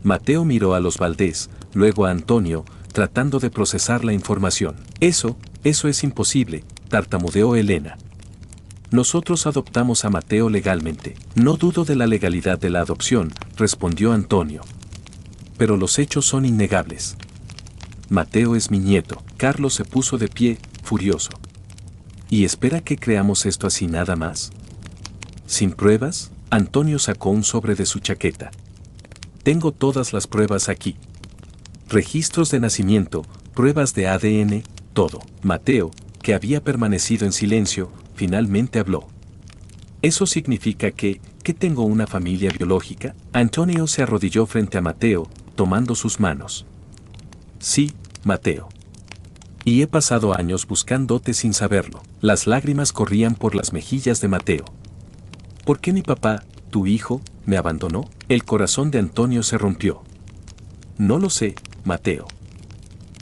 Mateo miró a los Valdés, luego a Antonio, tratando de procesar la información. Eso es imposible, tartamudeó Elena. Nosotros adoptamos a Mateo legalmente. No dudo de la legalidad de la adopción, respondió Antonio. Pero los hechos son innegables. Mateo es mi nieto. Carlos se puso de pie, furioso. ¿Y espera que creamos esto así nada más? ¿Sin pruebas? Antonio sacó un sobre de su chaqueta. Tengo todas las pruebas aquí. Registros de nacimiento, pruebas de ADN, todo. Mateo, que había permanecido en silencio, finalmente habló. ¿Eso significa que tengo una familia biológica? Antonio se arrodilló frente a Mateo, tomando sus manos. Sí, Mateo. Y he pasado años buscándote sin saberlo. Las lágrimas corrían por las mejillas de Mateo. ¿Por qué mi papá, tu hijo, me abandonó? El corazón de Antonio se rompió. No lo sé, Mateo.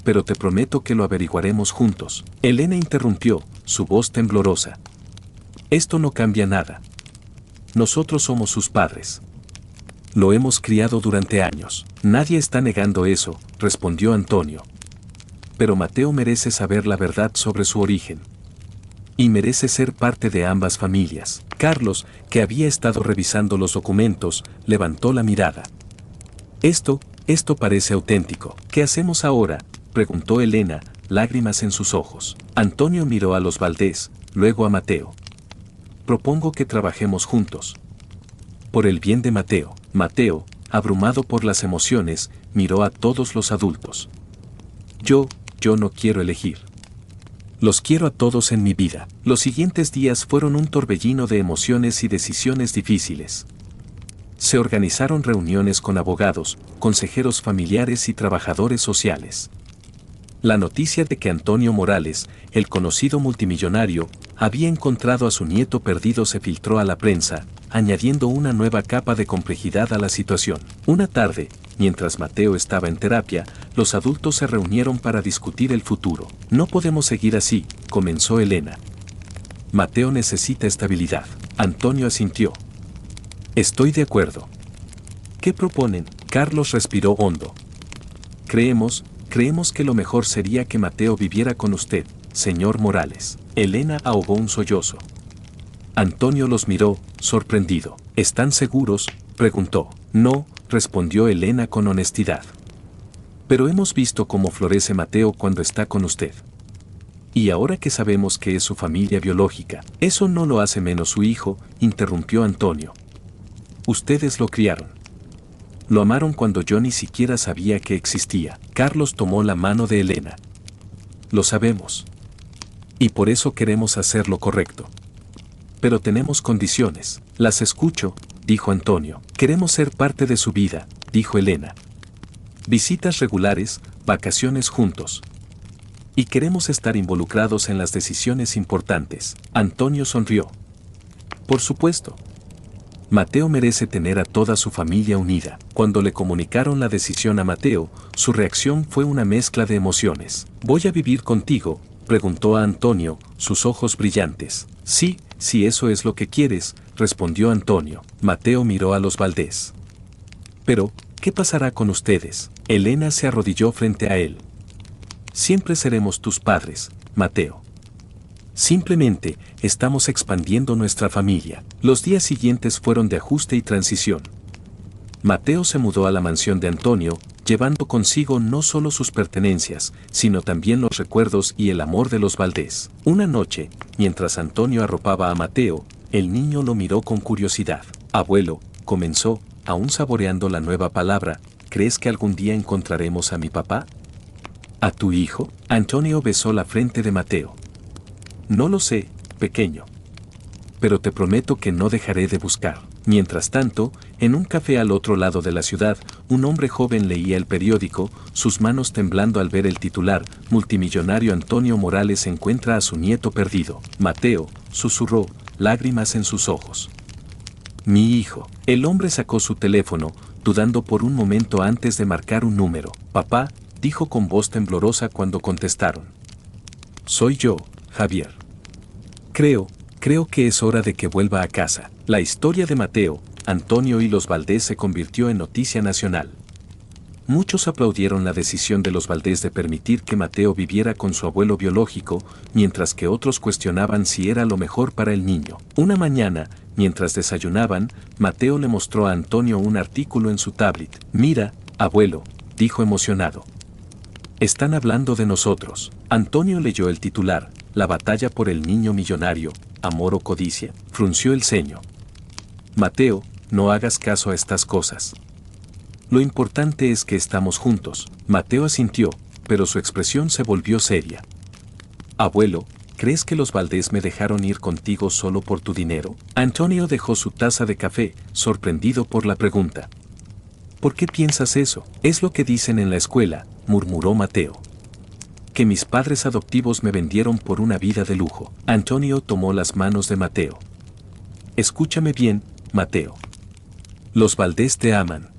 Pero te prometo que lo averiguaremos juntos. Elena interrumpió, su voz temblorosa. Esto no cambia nada. Nosotros somos sus padres. Lo hemos criado durante años. Nadie está negando eso, respondió Antonio. Pero Mateo merece saber la verdad sobre su origen. Y merece ser parte de ambas familias. Carlos, que había estado revisando los documentos, levantó la mirada. Esto parece auténtico. ¿Qué hacemos ahora?, preguntó Elena, lágrimas en sus ojos. Antonio miró a los Valdés, luego a Mateo. Propongo que trabajemos juntos. Por el bien de Mateo. Mateo, abrumado por las emociones, miró a todos los adultos. Yo no quiero elegir. Los quiero a todos en mi vida. Los siguientes días fueron un torbellino de emociones y decisiones difíciles. Se organizaron reuniones con abogados, consejeros familiares y trabajadores sociales. La noticia de que Antonio Morales, el conocido multimillonario, había encontrado a su nieto perdido se filtró a la prensa, añadiendo una nueva capa de complejidad a la situación. Una tarde, mientras Mateo estaba en terapia, los adultos se reunieron para discutir el futuro. No podemos seguir así, comenzó Elena. Mateo necesita estabilidad. Antonio asintió. Estoy de acuerdo. ¿Qué proponen? Carlos respiró hondo. Creemos que lo mejor sería que Mateo viviera con usted, señor Morales. Elena ahogó un sollozo. Antonio los miró, sorprendido. ¿Están seguros?, preguntó. No, respondió Elena con honestidad. Pero hemos visto cómo florece Mateo cuando está con usted. Y ahora que sabemos que es su familia biológica, eso no lo hace menos su hijo, interrumpió Antonio. Ustedes lo criaron. Lo amaron cuando yo ni siquiera sabía que existía. Carlos tomó la mano de Elena. Lo sabemos. Y por eso queremos hacer lo correcto. Pero tenemos condiciones. Las escucho, dijo Antonio. Queremos ser parte de su vida, dijo Elena. Visitas regulares, vacaciones juntos. Y queremos estar involucrados en las decisiones importantes. Antonio sonrió. Por supuesto. Mateo merece tener a toda su familia unida. Cuando le comunicaron la decisión a Mateo, su reacción fue una mezcla de emociones. ¿Voy a vivir contigo?, preguntó a Antonio, sus ojos brillantes. Sí, si eso es lo que quieres, respondió Antonio. Mateo miró a los Valdés. Pero, ¿qué pasará con ustedes? Elena se arrodilló frente a él. Siempre seremos tus padres, Mateo. Simplemente, estamos expandiendo nuestra familia. Los días siguientes fueron de ajuste y transición. Mateo se mudó a la mansión de Antonio, llevando consigo no solo sus pertenencias, sino también los recuerdos y el amor de los Valdés. Una noche, mientras Antonio arropaba a Mateo, el niño lo miró con curiosidad. Abuelo, comenzó, aún saboreando la nueva palabra, ¿crees que algún día encontraremos a mi papá? ¿A tu hijo? Antonio besó la frente de Mateo. No lo sé, pequeño. Pero te prometo que no dejaré de buscar. Mientras tanto, en un café al otro lado de la ciudad, un hombre joven leía el periódico, sus manos temblando al ver el titular: multimillonario Antonio Morales encuentra a su nieto perdido. Mateo, susurró, lágrimas en sus ojos. Mi hijo. El hombre sacó su teléfono, dudando por un momento antes de marcar un número. Papá, dijo con voz temblorosa cuando contestaron. Soy yo, Javier. Creo que es hora de que vuelva a casa. La historia de Mateo, Antonio y los Valdés se convirtió en noticia nacional. Muchos aplaudieron la decisión de los Valdés de permitir que Mateo viviera con su abuelo biológico, mientras que otros cuestionaban si era lo mejor para el niño. Una mañana, mientras desayunaban, Mateo le mostró a Antonio un artículo en su tablet. Mira, abuelo, dijo emocionado. Están hablando de nosotros. Antonio leyó el titular: La batalla por el niño millonario, amor o codicia. Frunció el ceño. Mateo, no hagas caso a estas cosas. Lo importante es que estamos juntos. Mateo asintió, pero su expresión se volvió seria. Abuelo, ¿crees que los Valdés me dejaron ir contigo solo por tu dinero? Antonio dejó su taza de café, sorprendido por la pregunta. ¿Por qué piensas eso? Es lo que dicen en la escuela, murmuró Mateo. Que mis padres adoptivos me vendieron por una vida de lujo. Antonio tomó las manos de Mateo. Escúchame bien, Mateo. Los Valdés te aman.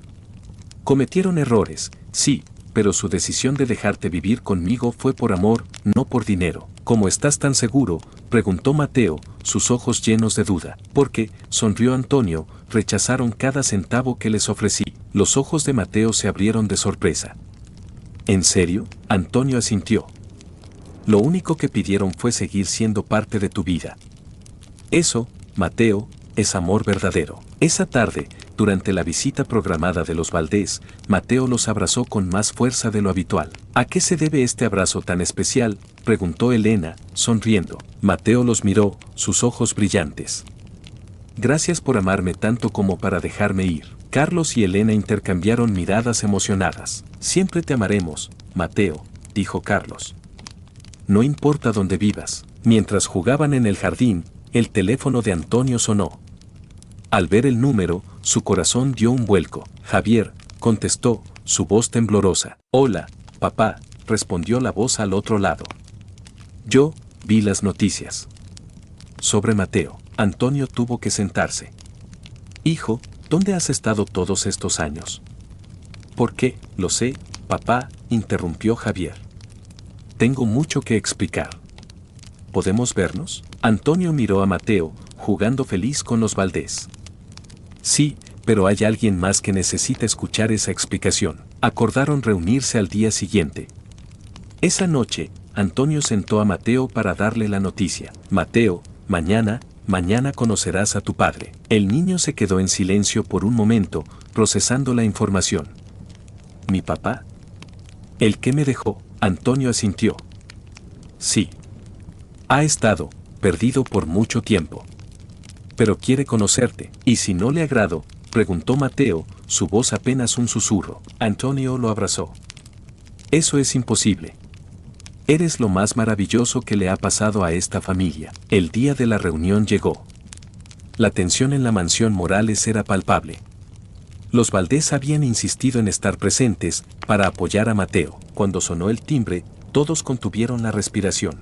Cometieron errores, sí, pero su decisión de dejarte vivir conmigo fue por amor, no por dinero. ¿Cómo estás tan seguro?, preguntó Mateo, sus ojos llenos de duda. Porque, sonrió Antonio, rechazaron cada centavo que les ofrecí. Los ojos de Mateo se abrieron de sorpresa. ¿En serio? Antonio asintió. Lo único que pidieron fue seguir siendo parte de tu vida. Eso, Mateo, es amor verdadero. Esa tarde, durante la visita programada de los Valdés, Mateo los abrazó con más fuerza de lo habitual. ¿A qué se debe este abrazo tan especial?, preguntó Elena, sonriendo. Mateo los miró, sus ojos brillantes. Gracias por amarme tanto como para dejarme ir. Carlos y Elena intercambiaron miradas emocionadas. Siempre te amaremos, Mateo, dijo Carlos. No importa dónde vivas. Mientras jugaban en el jardín, el teléfono de Antonio sonó. Al ver el número, su corazón dio un vuelco. Javier, contestó, su voz temblorosa. Hola, papá, respondió la voz al otro lado. Yo vi las noticias. Sobre Mateo. Antonio tuvo que sentarse. Hijo, ¿dónde has estado todos estos años? ¿Por qué? Lo sé, papá, interrumpió Javier. Tengo mucho que explicar. ¿Podemos vernos? Antonio miró a Mateo, jugando feliz con los Valdés. Sí, pero hay alguien más que necesita escuchar esa explicación. Acordaron reunirse al día siguiente. Esa noche, Antonio sentó a Mateo para darle la noticia. Mateo, mañana conocerás a tu padre. El niño se quedó en silencio por un momento, procesando la información. ¿Mi papá? ¿El que me dejó? Antonio asintió. Sí. Ha estado perdido por mucho tiempo. Pero quiere conocerte. ¿Y si no le agrado? Preguntó Mateo, su voz apenas un susurro. Antonio lo abrazó. Eso es imposible. Eres lo más maravilloso que le ha pasado a esta familia. El día de la reunión llegó. La tensión en la mansión Morales era palpable. Los Valdés habían insistido en estar presentes para apoyar a Mateo. Cuando sonó el timbre, todos contuvieron la respiración.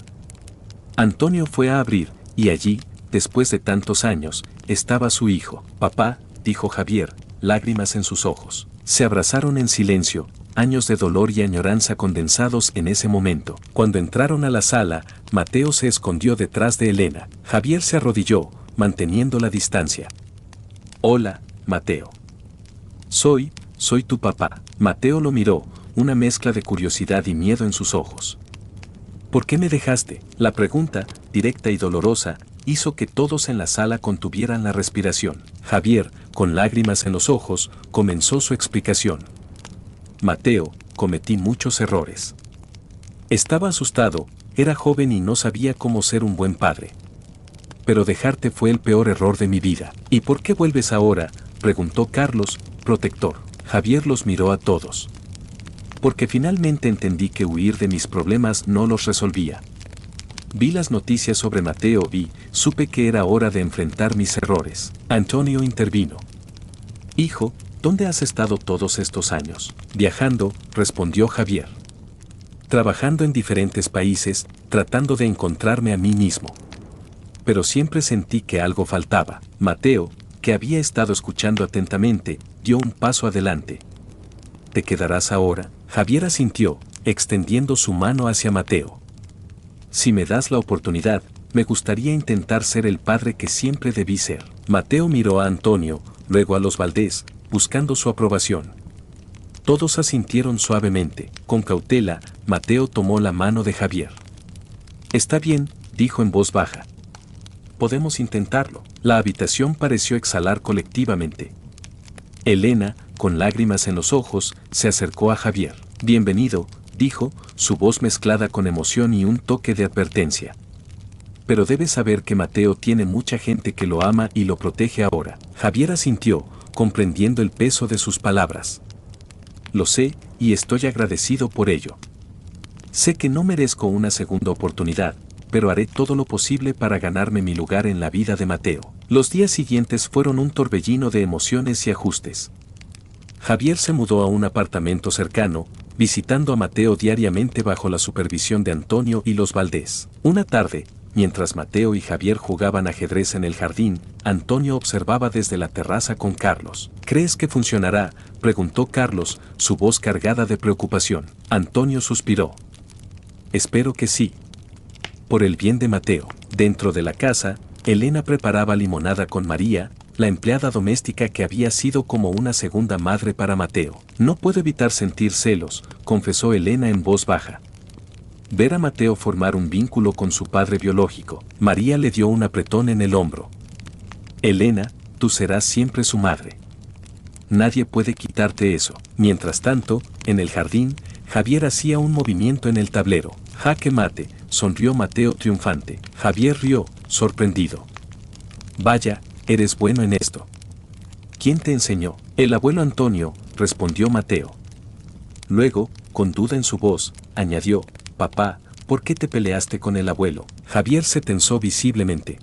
Antonio fue a abrir, y allí, después de tantos años, estaba su hijo. Papá, dijo Javier, lágrimas en sus ojos. Se abrazaron en silencio, años de dolor y añoranza condensados en ese momento. Cuando entraron a la sala, Mateo se escondió detrás de Elena. Javier se arrodilló, manteniendo la distancia. Hola, Mateo. Soy tu papá. Mateo lo miró, una mezcla de curiosidad y miedo en sus ojos. ¿Por qué me dejaste? La pregunta, directa y dolorosa, hizo que todos en la sala contuvieran la respiración. Javier, con lágrimas en los ojos, comenzó su explicación. Mateo, cometí muchos errores. Estaba asustado, era joven y no sabía cómo ser un buen padre. Pero dejarte fue el peor error de mi vida. ¿Y por qué vuelves ahora?, preguntó Carlos, protector. Javier los miró a todos. Porque finalmente entendí que huir de mis problemas no los resolvía. Vi las noticias sobre Mateo y supe que era hora de enfrentar mis errores. Antonio intervino. Hijo, ¿dónde has estado todos estos años? Viajando, respondió Javier. Trabajando en diferentes países, tratando de encontrarme a mí mismo. Pero siempre sentí que algo faltaba. Mateo, que había estado escuchando atentamente, dio un paso adelante. ¿Te quedarás ahora? Javier asintió, extendiendo su mano hacia Mateo. Si me das la oportunidad, me gustaría intentar ser el padre que siempre debí ser. Mateo miró a Antonio, luego a los Valdés, buscando su aprobación. Todos asintieron suavemente. Con cautela, Mateo tomó la mano de Javier. Está bien, dijo en voz baja. Podemos intentarlo. La habitación pareció exhalar colectivamente. Elena, con lágrimas en los ojos, se acercó a Javier. Bienvenido, dijo, su voz mezclada con emoción y un toque de advertencia. Pero debes saber que Mateo tiene mucha gente que lo ama y lo protege ahora. Javier asintió, comprendiendo el peso de sus palabras. Lo sé, y estoy agradecido por ello. Sé que no merezco una segunda oportunidad, pero haré todo lo posible para ganarme mi lugar en la vida de Mateo. Los días siguientes fueron un torbellino de emociones y ajustes. Javier se mudó a un apartamento cercano, visitando a Mateo diariamente bajo la supervisión de Antonio y los Valdés. Una tarde, mientras Mateo y Javier jugaban ajedrez en el jardín, Antonio observaba desde la terraza con Carlos. ¿Crees que funcionará?, preguntó Carlos, su voz cargada de preocupación. Antonio suspiró. Espero que sí. Por el bien de Mateo. Dentro de la casa, Elena preparaba limonada con María, la empleada doméstica que había sido como una segunda madre para Mateo. No puedo evitar sentir celos, confesó Elena en voz baja. Ver a Mateo formar un vínculo con su padre biológico. María le dio un apretón en el hombro. Elena, tú serás siempre su madre. Nadie puede quitarte eso. Mientras tanto, en el jardín, Javier hacía un movimiento en el tablero. Jaque mate, sonrió Mateo triunfante. Javier rió, sorprendido. Vaya, eres bueno en esto. ¿Quién te enseñó? El abuelo Antonio, respondió Mateo. Luego, con duda en su voz, añadió, papá, ¿por qué te peleaste con el abuelo? Javier se tensó visiblemente.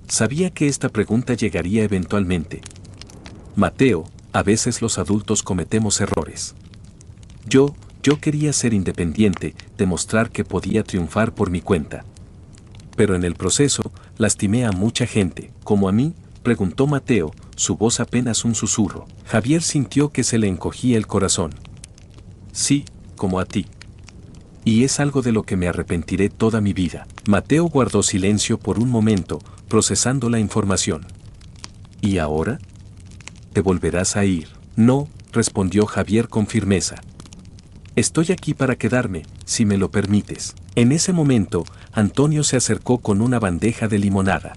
Sabía que esta pregunta llegaría eventualmente. Mateo, a veces los adultos cometemos errores. Yo quería ser independiente, demostrar que podía triunfar por mi cuenta. Pero en el proceso, lastimé a mucha gente, como a mí, preguntó Mateo, su voz apenas un susurro. Javier sintió que se le encogía el corazón. Sí, como a ti. Y es algo de lo que me arrepentiré toda mi vida. Mateo guardó silencio por un momento, procesando la información. ¿Y ahora? ¿Te volverás a ir? No, respondió Javier con firmeza. Estoy aquí para quedarme, si me lo permites. En ese momento, Antonio se acercó con una bandeja de limonada.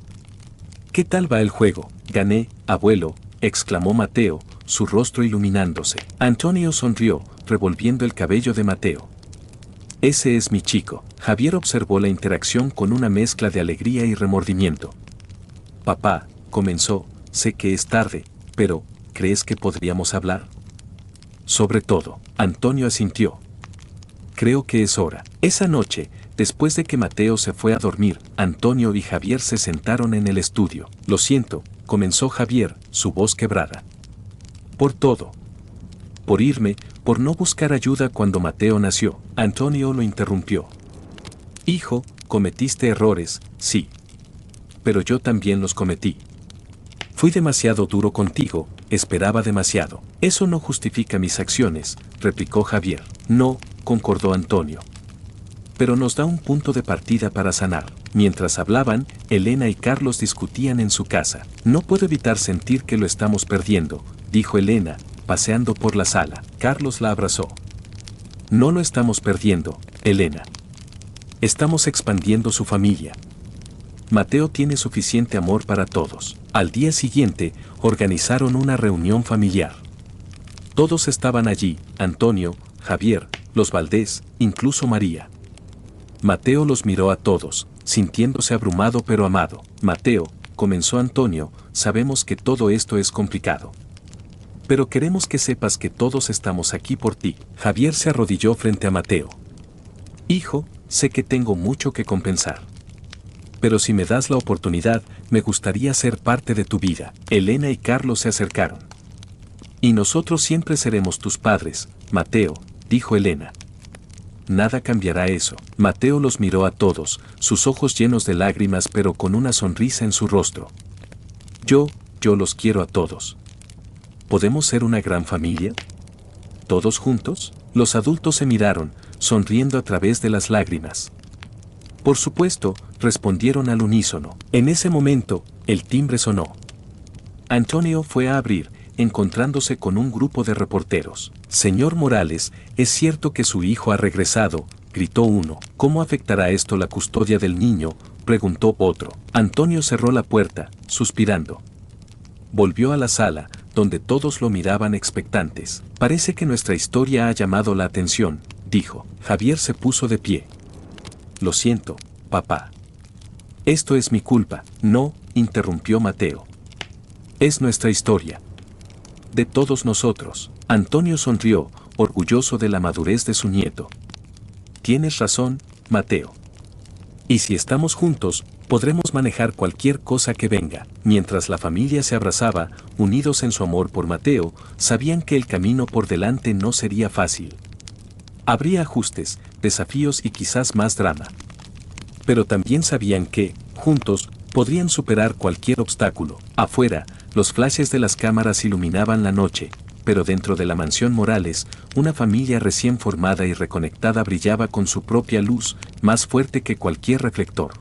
¿Qué tal va el juego? Gané, abuelo, exclamó Mateo, su rostro iluminándose. Antonio sonrió, revolviendo el cabello de Mateo. Ese es mi chico. Javier observó la interacción con una mezcla de alegría y remordimiento. Papá, comenzó, sé que es tarde, pero, ¿crees que podríamos hablar? Sobre todo, Antonio asintió. Creo que es hora. Esa noche, después de que Mateo se fue a dormir, Antonio y Javier se sentaron en el estudio. Lo siento, comenzó Javier, su voz quebrada. Por todo. Por irme, por no buscar ayuda cuando Mateo nació. Antonio lo interrumpió. Hijo, cometiste errores, sí. Pero yo también los cometí. Fui demasiado duro contigo, esperaba demasiado. Eso no justifica mis acciones, replicó Javier. No, concordó Antonio. Pero nos da un punto de partida para sanar. Mientras hablaban, Elena y Carlos discutían en su casa. No puedo evitar sentir que lo estamos perdiendo, dijo Elena, paseando por la sala. Carlos la abrazó. No lo estamos perdiendo, Elena. Estamos expandiendo su familia. Mateo tiene suficiente amor para todos. Al día siguiente, organizaron una reunión familiar. Todos estaban allí, Antonio, Javier, los Valdés, incluso María. Mateo los miró a todos, sintiéndose abrumado pero amado. Mateo, comenzó Antonio, sabemos que todo esto es complicado. Pero queremos que sepas que todos estamos aquí por ti. Javier se arrodilló frente a Mateo. Hijo, sé que tengo mucho que compensar. Pero si me das la oportunidad, me gustaría ser parte de tu vida. Elena y Carlos se acercaron. Y nosotros siempre seremos tus padres, Mateo, dijo Elena. Nada cambiará eso. Mateo los miró a todos, sus ojos llenos de lágrimas pero con una sonrisa en su rostro. Yo los quiero a todos. ¿Podemos ser una gran familia? ¿Todos juntos? Los adultos se miraron, sonriendo a través de las lágrimas. Por supuesto, respondieron al unísono. En ese momento, el timbre sonó. Antonio fue a abrir, encontrándose con un grupo de reporteros. Señor Morales, es cierto que su hijo ha regresado, gritó uno. ¿Cómo afectará esto la custodia del niño?, preguntó otro. Antonio cerró la puerta, suspirando. Volvió a la sala, donde todos lo miraban expectantes. Parece que nuestra historia ha llamado la atención, dijo. Javier se puso de pie. Lo siento, papá. Esto es mi culpa. No, interrumpió Mateo. Es nuestra historia. De todos nosotros. Antonio sonrió, orgulloso de la madurez de su nieto. Tienes razón, Mateo. Y si estamos juntos, podremos manejar cualquier cosa que venga. Mientras la familia se abrazaba, unidos en su amor por Mateo, sabían que el camino por delante no sería fácil. Habría ajustes, desafíos y quizás más drama. Pero también sabían que, juntos, podrían superar cualquier obstáculo. Afuera, los flashes de las cámaras iluminaban la noche, pero dentro de la mansión Morales, una familia recién formada y reconectada brillaba con su propia luz, más fuerte que cualquier reflector.